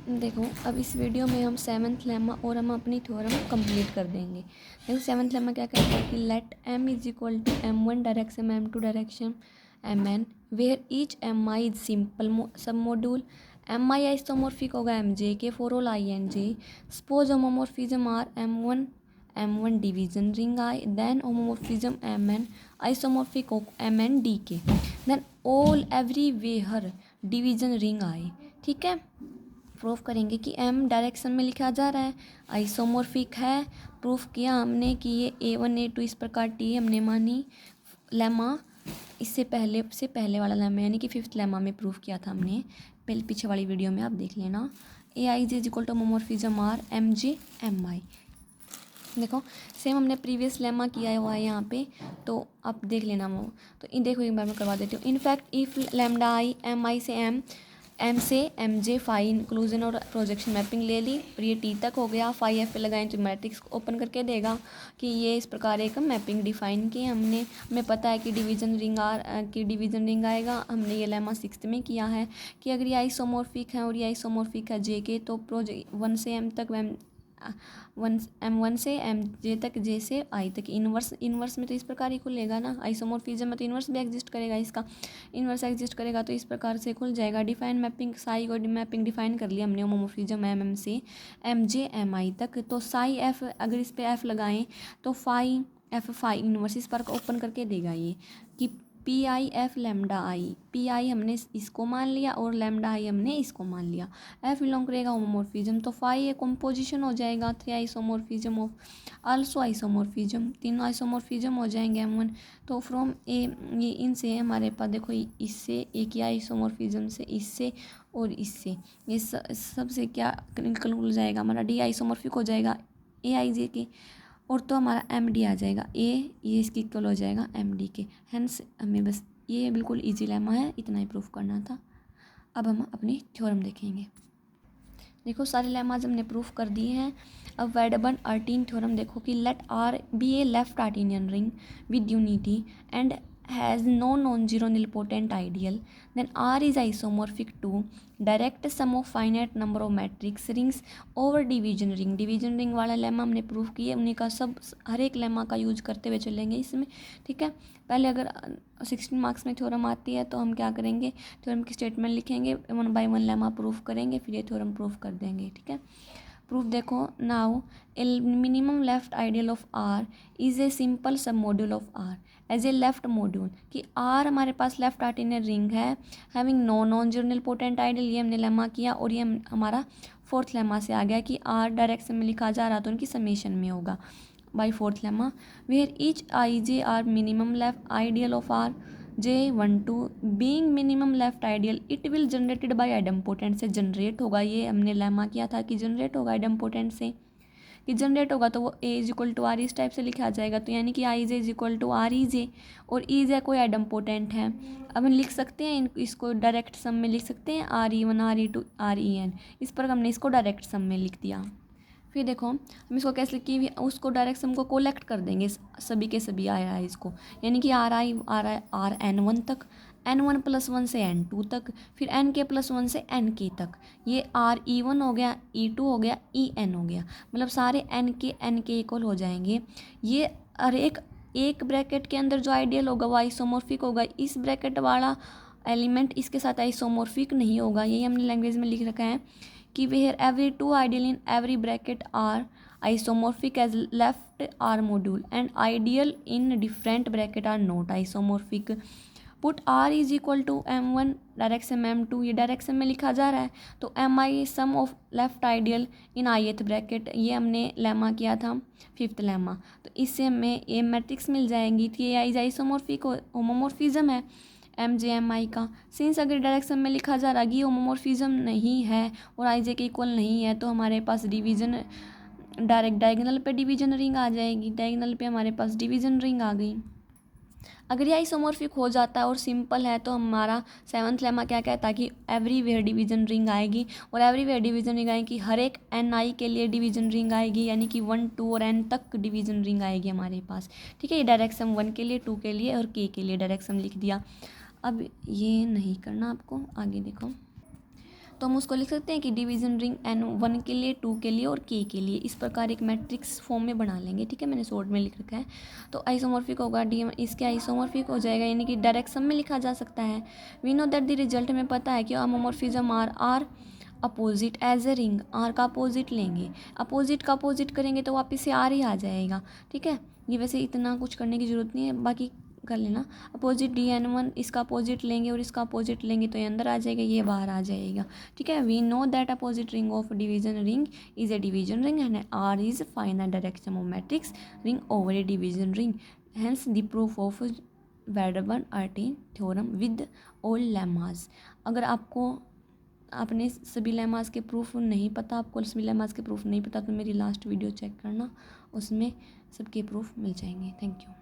देखो अब इस वीडियो में हम सेवन्थ लेमा और हम अपनी थ्योरम कंप्लीट कर देंगे। देखो सेवन्थ लेमा क्या कहता है कि let m is equal to m1 direction m2 direction mn where each mi is simple submodule mi isomorphic होगा mj के for all i and j। Suppose homomorphism r m1 division ring i then homomorphism mn isomorphic mn d के then all everywhere division ring i. ठीक है, proof करेंगे कि m direction में लिखा जा रहा है, आइसोमॉर्फिक है। प्रूफ किया हमने कि ये a1 a2 इस प्रकार t हमने मानी लेमा इससे पहले वाला लेमा यानी कि फिफ्थ लेमा में प्रूफ किया था हमने, पहले पीछे वाली वीडियो में आप देख लेना। A i j is equal to homomorphism r m j m i. देखो सेम हमने प्रीवियस लेमा किया हुआ है यहाँ पे, तो आप देख लेना वो। तो इन देखो एक बार मैं करवा देती हूँ। In fact if lambda i m i से एम से एम जे फाई इंक्लूजन और प्रोजेक्शन मैपिंग ले ली और ये टी तक हो गया। फाई एफ पे लगाएं तो मैट्रिक्स ओपन करके देगा कि ये इस प्रकार एक मैपिंग डिफाइन की हमने। हमें पता है कि डिवीजन रिंग आएगा। हमने ये लेमा सिक्स्थ में किया है कि अगर ये आइसोमॉर्फिक है और ये आइसोमॉर्फिक है जे के, तो प्रोजेक्ट 1 से m तक m1 से mj तक j से i तक इन्वर्स में तो इस प्रकार ही खुलेगा ना। आइसोमॉर्फिज्म में तो इन्वर्स भी एग्जिस्ट करेगा, इसका इन्वर्स एग्जिस्ट करेगा तो इस प्रकार से खुल जाएगा। डिफाइन मैपिंग साई को मैपिंग डिफाइन कर लिया हमने होमोमॉर्फिज्म एम से mj mi तक। तो साई f अगर इस पे f लगाएं तो फाई इन्वर्स इस पर ओपन करके देगा ये कि P I F lambda I. P I हमने इसको मान लिया और लेमडा आई हमने इसको मान लिया। एफ बिलोंग करेगा होमोमॉर्फिज्म, तो फाई एक कंपोजिशन हो जाएगा 3 आइसोमॉर्फिज्म ऑफ आल्सो आइसोमॉर्फिज्म, तीनों आइसोमॉर्फिज्म हो जाएंगे m1। तो फ्रॉम ए ये इनसे हमारे पास देखो इससे एक ही आइसोमॉर्फिज्म से इससे और इससे ये सबसे क्या निकल हो जाएगा हमारा डी आइसोमॉर्फिक हो जाएगा ए आई जे के, और तो हमारा एम डी आ जाएगा ये इसकी इक्वल हो जाएगा एम डी के। हेंस हमें बस ये बिल्कुल इजी लेमा है, इतना ही प्रूफ करना था। अब हम अपनी थ्योरम देखेंगे। देखो सारे लेमाज हमने प्रूफ कर दिए हैं। अब वेडबर्न अर्टीन थ्योरम देखो कि let r be a left Artinian ring with unity and has no non-zero nilpotent ideal, then R is isomorphic to direct sum of finite number of matrix rings over division ring। Division ring वाला lemma हमने proof किया, उन्हीं का सब हर एक lemma का use करते हुए चलेंगे इसमें। ठीक है, पहले अगर 16 मार्क्स में थ्योरम आती है तो हम क्या करेंगे, थ्योरम की स्टेटमेंट लिखेंगे, 1 बाय 1 लेमा प्रूफ करेंगे, फिर ये थ्योरम प्रूफ कर देंगे। ठीक है, प्रूफ देखो now a minimum left ideal of r is a simple submodule of r as a left module, कि आर हमारे पास लेफ्ट आर्टिनियर रिंग है having no non zero nilpotent ideal. ये हमने लेमा किया और ये हमारा फोर्थ लेमा से आ गया कि आर डायरेक्शन में लिखा जा रहा तो उनकी समेशन में होगा by fourth lemma. Where each i j are minimum left ideal of r J12 being minimum left ideal it will generated by idempotent से जनरेट होगा। ये हमने लेमा किया था कि जनरेट होगा आइडम्पोटेंट से, कि जनरेट होगा तो वो a is equal to r इस टाइप से लिखा जाएगा। तो यानी कि i j is equal to r e j, और ई जे कोई आइडम्पोटेंट है। अब हम लिख सकते हैं इसको डायरेक्ट सम में लिख सकते हैं R1 R2 REN, इस पर हमने इसको डायरेक्ट सम में लिख दिया। फिर देखो हम इसको कैसे कि उसको डायरेक्ट सम को कोलेक्ट कर देंगे सभी के सभी आई को, यानी कि आर एन वन तक, n1 + 1 से n2 तक, फिर n के + 1 से n के तक। ये RE1 हो गया, E2 हो गया, EN हो गया, मतलब सारे n के इक्वल हो जाएंगे। ये हर एक ब्रैकेट के अंदर जो आइडियल होगा वो आइसोमॉर्फिक होगा। इस ब्रैकेट वाला एलिमेंट इसके साथ आइसोमॉर्फिक नहीं होगा। यही हमने लैंग्वेज में लिख रखा है कि where every two ideal in every bracket are isomorphic as left R module and ideal in different bracket are not isomorphic। Put R is equal to m1 direction m2, ये डायरेक्शन में लिखा जा रहा है, तो mi sum of left ideal in ith bracket. ये हमने lemma किया था फिफ्थ लेमा, तो इससे हमें ये मैट्रिक्स मिल जाएंगी थी। ये आइसोमॉर्फिक होमोमॉर्फिज्म है MJ का। सिंस अगर डायरेक्शन में लिखा जा रहा है कि होमोमॉर्फिज्म नहीं है और आई जे के इक्वल नहीं है, तो हमारे पास डिवीजन डायगोनल पे डिवीजन रिंग आ जाएगी। डायगोनल पे हमारे पास डिवीजन रिंग आ गई। अगर ये आइसोमॉर्फिक हो जाता है और सिंपल है तो हमारा सेवन्थ लेमा क्या कहता है कि एवरीवेयर डिवीजन रिंग आएगी, और एवरीवेयर डिवीजन रिंग आएगी हर एक NI के लिए डिवीजन रिंग आएगी, यानी कि 1 2 और n तक डिवीजन रिंग आएगी हमारे पास। ठीक है, ये डायरेक्शन 1 के लिए, 2 के लिए और k के लिए डायरेक्शन लिख दिया। अब ये नहीं करना आपको, आगे देखो। तो हम उसको लिख सकते हैं कि डिवीजन रिंग N1 के लिए, 2 के लिए और K के लिए इस प्रकार एक मैट्रिक्स फॉर्म में बना लेंगे। ठीक है, मैंने शॉर्ट में लिख रखा है। तो आइसोमॉर्फिक होगा डी, इसके आइसोमॉर्फिक हो जाएगा, यानी कि डायरेक्ट सम में लिखा जा सकता है। We know that the result में पता है कि homomorphism are opposite as a ring, R का अपोजिट लेंगे, अपोजिट का अपोजिट करेंगे तो वापस से आर ही आ जाएगा। ठीक है, ये वैसे इतना कुछ करने की ज़रूरत नहीं है, बाकी कर लेना। अपोजिट DN1, इसका अपोजिट लेंगे और इसका अपोजिट लेंगे तो ये अंदर आ जाएगा, ये बाहर आ जाएगा। ठीक है, we know that opposite ring of division ring is a division ring and r is final direction of matrix ring over a division ring, hence the proof of Wedderburn Artin theorem with all lemmas. अगर आपको आपने सभी lemmas के proof नहीं पता, आपको सभी lemmas के प्रूफ नहीं पता, तो मेरी लास्ट वीडियो चेक करना, उसमें सबके प्रूफ मिल जाएंगे। Thank you.